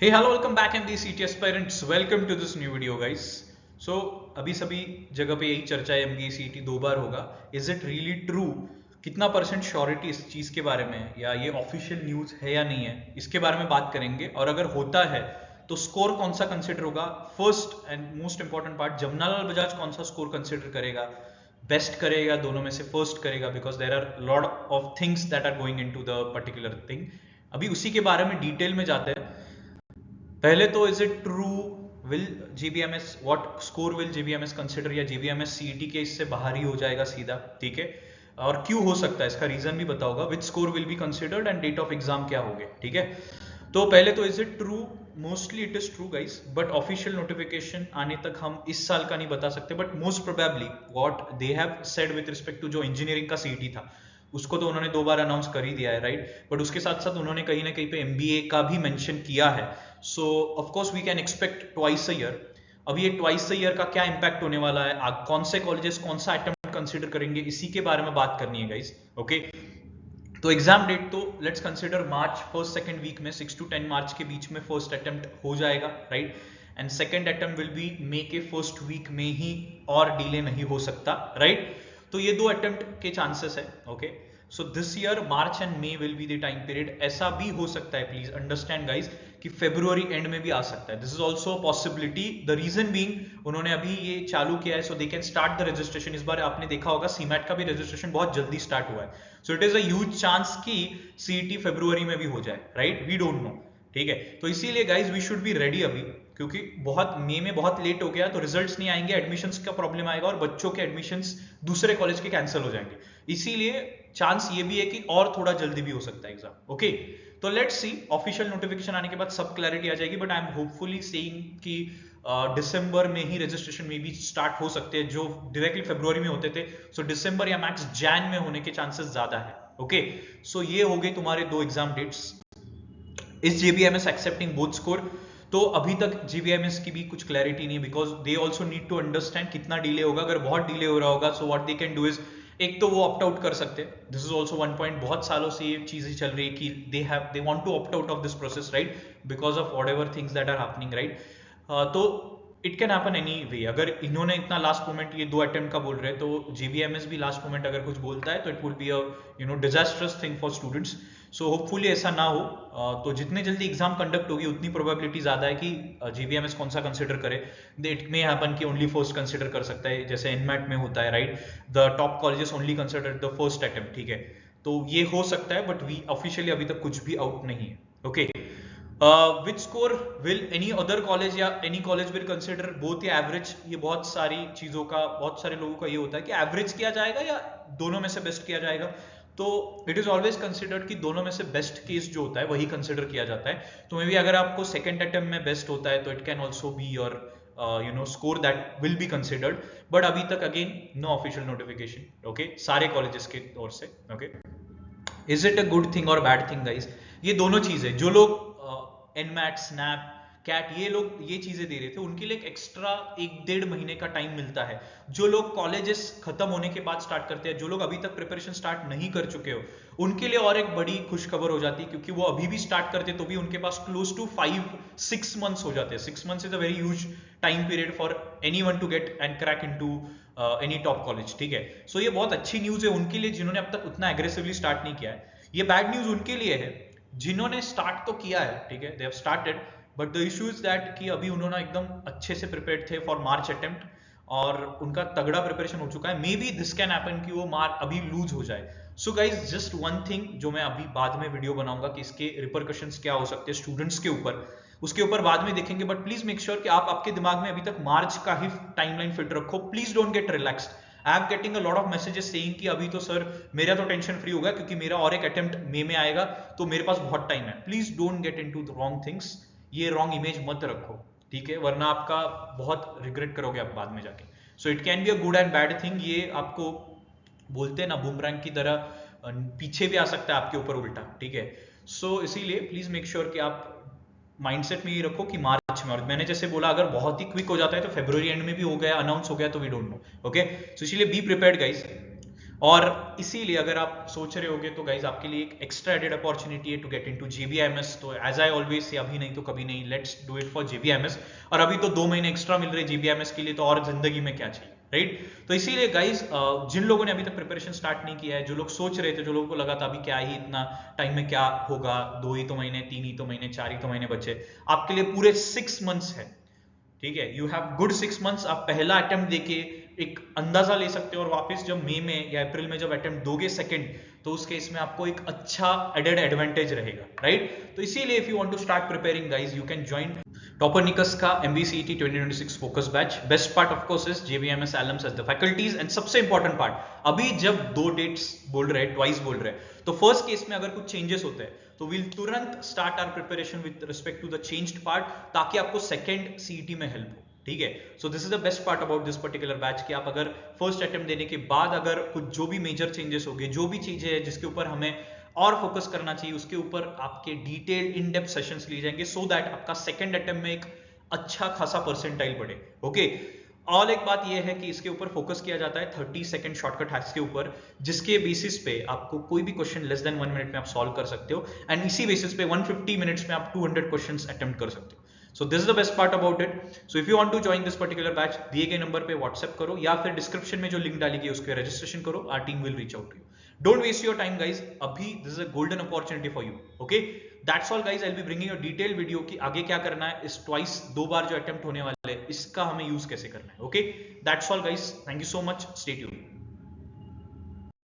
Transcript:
Hey, hello, welcome back MD aspirants. Welcome to this new video, guys. So अभी सभी जगह पे यही चर्चा है, MD CET 2 बार होगा. Is it really true? कितना परसेंट श्योरिटी इस चीज के बारे में है, या ये ऑफिशियल न्यूज है या नहीं है, इसके बारे में बात करेंगे. और अगर होता है तो स्कोर कौन सा कंसिडर होगा. First and most important part, Jamnalal Bajaj कौन सा स्कोर कंसिडर करेगा, बेस्ट करेगा, दोनों में से फर्स्ट करेगा, because there are lot of things that are going into the particular thing. अभी उसी के बारे में डिटेल में जाते हैं. पहले तो is it true, will GBMS, what score will GBMS consider, या जीबीएमएस सीईटी के इससे बाहर ही हो जाएगा सीधा. ठीक है, और क्यों हो सकता है, इसका रीजन भी बताऊंगा. Which score will be considered and date of exam क्या होगे. ठीक है, तो पहले तो is it true, mostly it is true guys, but official notification आने तक हम इस साल का नहीं बता सकते. But most probably what they have said with respect to जो इंजीनियरिंग का सीईटी था, उसको तो उन्होंने 2 बार अनाउंस कर ही दिया है, राइट. बट उसके साथ साथ उन्होंने कहीं ना कहीं पे एमबीए का भी मेंशन किया है. So of course we can expect twice a year. अब ये ट्वाइस अ ईयर का क्या इंपैक्ट होने वाला है, कौन से कॉलेजेस कौन सा अटेम्प्ट कंसीडर करेंगे, इसी के बारे में बात करनी है गाइस. ओके, तो एग्जाम डेट तो let's consider March first second week में, 6 to 10 मार्च के बीच में फर्स्ट अटेम्प्ट हो जाएगा, right. And second attempt will be May के फर्स्ट वीक में ही, और डिले नहीं हो सकता, राइट. तो ये 2 अटेम्प्ट के चांसेस है. Okay, so this year March and May will be the time period. ऐसा भी हो सकता है, प्लीज अंडरस्टैंड गाइज, कि फेब्रुवरी एंड में भी आ सकता है. This is also possibility. The reason being, उन्होंने अभी ये चालू किया है, so they can start the registration. इस बार आपने देखा होगा सीमैट का भी रजिस्ट्रेशन बहुत जल्दी स्टार्ट हुआ है. So it is a huge chance कि सीईटी फेब्रुवरी में भी हो जाए, राइट. We don't know. ठीक है, तो इसीलिए guys we should be ready अभी, क्योंकि बहुत मई में बहुत लेट हो गया तो रिजल्ट्स नहीं आएंगे, एडमिशंस का प्रॉब्लम आएगा, और बच्चों के एडमिशंस दूसरे कॉलेज के कैंसिल हो जाएंगे. इसीलिए चांस ये भी है कि और थोड़ा जल्दी भी हो सकता है एग्जाम. ओके, तो लेट्स सी, ऑफिशियल नोटिफिकेशन आने के बाद सब क्लैरिटी आ जाएगी. But I am hopefully saying कि दिसंबर में ही रजिस्ट्रेशन में भी स्टार्ट हो सकते हैं, जो डायरेक्टली फरवरी में होते थे. सो दिसंबर या मैक्स जैन में होने के चांसेस ज्यादा है. ओके, सो ये हो गए तुम्हारे 2 exam dates. Is JBMS accepting both score? तो अभी तक जीबीएमएस की भी कुछ क्लैरिटी नहीं है, because they also need to understand कितना डिले होगा. अगर बहुत डिले हो रहा होगा, so what they can do is, एक तो वो ऑप्ट आउट कर सकते हैं. This is also one point, बहुत सालों से ये चीजें चल रही है कि they want to opt out of this process, right, because of whatever things that are happening, right. तो it can happen any way. अगर इन्होंने इतना लास्ट मोमेंट ये 2 अटेम्प्ट का बोल रहे हैं, तो जीबीएमएस भी लास्ट मोमेंट अगर कुछ बोलता है तो it will be a disastrous thing for students. So hopefully ऐसा ना हो. तो जितने जल्दी एग्जाम कंडक्ट होगी उतनी प्रोबेबिलिटी ज्यादा है कि जीबीएमएस कौन सा कंसिडर करे. इट मे हैपन कि ओनली फर्स्ट कंसिडर कर सकता है, जैसे एनमैट में होता है, right. The top colleges only consider the first attempt. ठीक है, तो ये हो सकता है, बट वी ऑफिशियली अभी तक कुछ भी आउट नहीं है. Okay, which score will any other college, या any college will consider both या एवरेज. ये बहुत सारी चीजों का, बहुत सारे लोगों का ये होता है कि एवरेज किया जाएगा या दोनों में से बेस्ट किया जाएगा. तो इट इज ऑलवेज कंसिडर्ड कि दोनों में से बेस्ट केस जो होता है वही कंसिडर किया जाता है. तो मे बी अगर आपको सेकंड अटेम्प्ट में बेस्ट होता है तो it can also be your score that will be considered. But अभी तक again no official notification, okay, सारे कॉलेजेस के ओर से. Okay, is it a good thing और बैड थिंग गाइस? ये दोनों चीजें, जो लोग एनमैट, स्नैप, कैट, ये लोग ये चीजें दे रहे थे, उनके लिए एक एक्स्ट्रा 1-1.5 महीने का टाइम मिलता है. जो लोग कॉलेजेस खत्म होने के बाद स्टार्ट करते हैं, जो लोग अभी तक प्रिपरेशन स्टार्ट नहीं कर चुके हो, उनके लिए और एक बड़ी खुशखबर हो जाती है, क्योंकि वो अभी भी स्टार्ट करते तो भी उनके पास क्लोज टू 5-6 मंथ्स हो जाते हैं. 6 months is a very huge time period for anyone to get and crack into any top college. ठीक है, सो ये बहुत अच्छी न्यूज है उनके लिए जिन्होंने अब तक उतना एग्रेसिवली स्टार्ट नहीं किया है. ये बैड न्यूज उनके लिए है जिन्होंने स्टार्ट तो किया है. ठीक है, they have started, but the issue is that कि अभी उन्होंने एकदम अच्छे से प्रिपेयर्ड थे फॉर मार्च अटेम्प्ट, और उनका तगड़ा प्रिपरेशन हो चुका है. May be this can happen कि वो अभी लूज हो जाए. So guys, just one thing जो मैं अभी बाद में वीडियो बनाऊंगा कि इसके रिपरकशंस क्या हो सकते हैं स्टूडेंट्स के ऊपर, उसके ऊपर बाद में देखेंगे. बट प्लीज मेक श्योर कि आप आपके दिमाग में अभी तक मार्च का ही टाइमलाइन फिट रखो. Please don't get relaxed. I am getting a lot of messages saying कि अभी तो सर मेरा तो टेंशन फ्री होगा क्योंकि मेरा और एक अटेम्प्ट मई में आएगा, तो मेरे पास बहुत टाइम है. Please don't get into the wrong things. ये रॉन्ग इमेज मत रखो, ठीक है, वरना आपका बहुत रिग्रेट करोगे आप बाद में जाके. So it can be a good and bad thing. ये आपको बोलते हैं ना बूमरैंग की तरह, पीछे भी आ सकता है आपके ऊपर उल्टा. ठीक है, सो इसीलिए प्लीज मेक श्योर कि आप माइंडसेट में ये रखो कि मार्च में, और मैंने जैसे बोला अगर बहुत ही क्विक हो जाता है तो फरवरी एंड में भी हो गया, अनाउंस हो गया, तो वी डोंट नो. ओके, सो इसलिए बी प्रिपेयर्ड गाइस. और इसीलिए अगर आप सोच रहे होगे तो गाइज आपके लिए एक एक्स्ट्रा एडेड अपॉर्चुनिटी है टू गेट इनटू JVMS। तो एज आई ऑलवेज से अभी नहीं तो कभी नहीं, let's do it for JVMS। और अभी तो 2 महीने एक्स्ट्रा मिल रहे JVMS के लिए, तो और जिंदगी में क्या चाहिए, राइट? तो इसीलिए गाइज जिन लोगों ने अभी तक प्रिपरेशन स्टार्ट नहीं किया है, जो लोग सोच रहे थे, जो लोगों को लगा था अभी क्या ही इतना टाइम में क्या होगा, 2 ही तो महीने, 3 ही तो महीने, 4 ही तो महीने बचे, आपके लिए पूरे 6 मंथ्स है, ठीक है? You have good 6 months. आप पहला अटेम्प्ट देके एक अंदाजा ले सकते हो, और वापस जब मई में या अप्रैल में जब अटेम्प्ट दोगे सेकंड, तो उस केस में आपको एक अच्छा एडेड एडवांटेज रहेगा, राइट? तो इसीलिए if you want to start preparing guys, you can join Toppernicus का MBCET 2026 focus batch. Best part of course is JVMS alums as the faculties, and सबसे इंपॉर्टेंट पार्ट, अभी जब 2 डेट्स बोल रहे हैं, ट्वाइस बोल रहे हैं, तो फर्स्ट केस में अगर कुछ चेंजेस होते हैं तो विल तुरंत start our preparation with respect to the changed part, ताकि आपको सेकंड CET में हेल्प हो, ठीक है? So this is the best part about this particular batch, कि आप अगर फर्स्ट अटेम्प्ट देने के बाद अगर कुछ जो भी मेजर चेंजेस हो गए, जो भी चीजें हैं जिसके ऊपर हमें और फोकस करना चाहिए, उसके ऊपर आपके डिटेल्ड इन डेप्थ सेशंस लिए जाएंगे, सो दैट आपका सेकंड अटेम्प्ट में एक अच्छा खासा परसेंटाइल बढ़े, ओके? और एक बात यह है कि इसके ऊपर फोकस किया जाता है 30 सेकंड शॉर्टकट हैक्स के ऊपर, जिसके बेसिस पे आपको कोई भी क्वेश्चन लेस देन 1 मिनट में आप सॉल्व कर सकते हो, एंड इसी बेसिस पे 150 मिनट्स में आप 200 क्वेश्चंस अटेम्प्ट कर सकते हो। So this is the best part about it. So if you want to join this particular batch, दिए गए नंबर पे व्हाट्सएप करो, या फिर डिस्क्रिप्शन में जो लिंक डाली गई उस पर रजिस्ट्रेशन करो, our team will reach out to you. Don't waste your time guys, अभी this is a golden opportunity for you, okay? That's all guys, I'll be bringing a detailed video कि आगे क्या करना है, इस ट्वाइस 2 बार जो attempt होने वाले हैं, इसका हमें यूज कैसे करना है, okay? That's all guys, thank you so much, stay tuned.